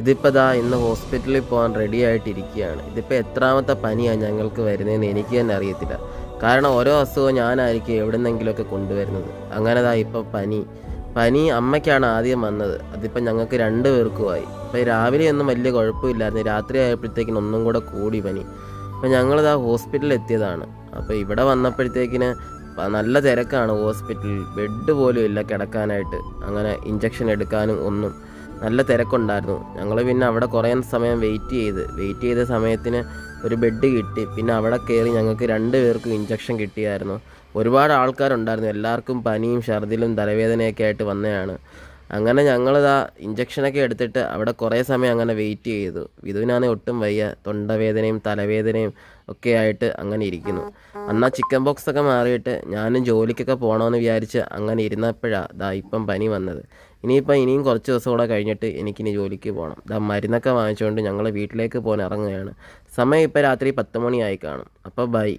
ഇതിപ്പോൾ ദാ ഇന്ന് ഹോസ്പിറ്റലിൽ പോകാൻ റെഡി ആയിട്ടിരിക്കുകയാണ്. ഇതിപ്പോൾ എത്രാമത്തെ പനിയാണ് ഞങ്ങൾക്ക് വരുന്നതെന്ന് എനിക്ക് തന്നെ അറിയത്തില്ല. കാരണം ഓരോ അസുഖവും ഞാനായിരിക്കും എവിടുന്നെങ്കിലുമൊക്കെ കൊണ്ടുവരുന്നത്. അങ്ങനെ ദാ ഇപ്പോൾ പനി അമ്മയ്ക്കാണ് ആദ്യം വന്നത്. അതിപ്പോൾ ഞങ്ങൾക്ക് 2 പേർക്കുമായി. ഇപ്പോൾ രാവിലെയൊന്നും വലിയ കുഴപ്പമില്ലായിരുന്നു. രാത്രി ആയപ്പോഴത്തേക്കിന് ഒന്നും കൂടെ കൂടി പനി. അപ്പോൾ ഞങ്ങളിതാ ഹോസ്പിറ്റലിൽ എത്തിയതാണ്. അപ്പോൾ ഇവിടെ വന്നപ്പോഴത്തേക്കിന് നല്ല തിരക്കാണ് ഹോസ്പിറ്റലിൽ. ബെഡ് പോലും ഇല്ല കിടക്കാനായിട്ട്. അങ്ങനെ ഇഞ്ചക്ഷൻ എടുക്കാനും ഒന്നും നല്ല തിരക്കുണ്ടായിരുന്നു. ഞങ്ങൾ പിന്നെ അവിടെ കുറേ സമയം വെയിറ്റ് ചെയ്ത സമയത്തിന് ഒരു ബെഡ് കിട്ടി. പിന്നെ അവിടെ കയറി ഞങ്ങൾക്ക് 2 പേർക്കും ഇഞ്ചക്ഷൻ കിട്ടിയായിരുന്നു. ഒരുപാട് ആൾക്കാരുണ്ടായിരുന്നു. എല്ലാവർക്കും പനിയും ഛർദിലും തലവേദനയൊക്കെ ആയിട്ട് വന്നതാണ്. അങ്ങനെ ഞങ്ങളിതാ ഇഞ്ചക്ഷനൊക്കെ എടുത്തിട്ട് അവിടെ കുറേ സമയം അങ്ങനെ വെയിറ്റ് ചെയ്തു. വിധുവിനാണെങ്കിൽ ഒട്ടും വയ്യ, തൊണ്ടവേദനയും തലവേദനയും ഒക്കെ ആയിട്ട് അങ്ങനെ ഇരിക്കുന്നു. അന്നാ ചിക്കൻ ബോക്സ് ഒക്കെ മാറിയിട്ട് ഞാനും ജോലിക്കൊക്കെ പോകണമെന്ന് വിചാരിച്ച് അങ്ങനെ ഇരുന്നപ്പോഴാണ് ഇപ്പം പനി വന്നത്. ഇനിയും കുറച്ച് ദിവസം കൂടെ കഴിഞ്ഞിട്ട് എനിക്കിനി ജോലിക്ക് പോകണം. മരുന്നൊക്കെ വാങ്ങിച്ചുകൊണ്ട് ഞങ്ങൾ വീട്ടിലേക്ക് പോകാൻ ഇറങ്ങുകയാണ്. സമയം ഇപ്പോൾ രാത്രി 10 മണിയായി കാണും. അപ്പോൾ ബൈ.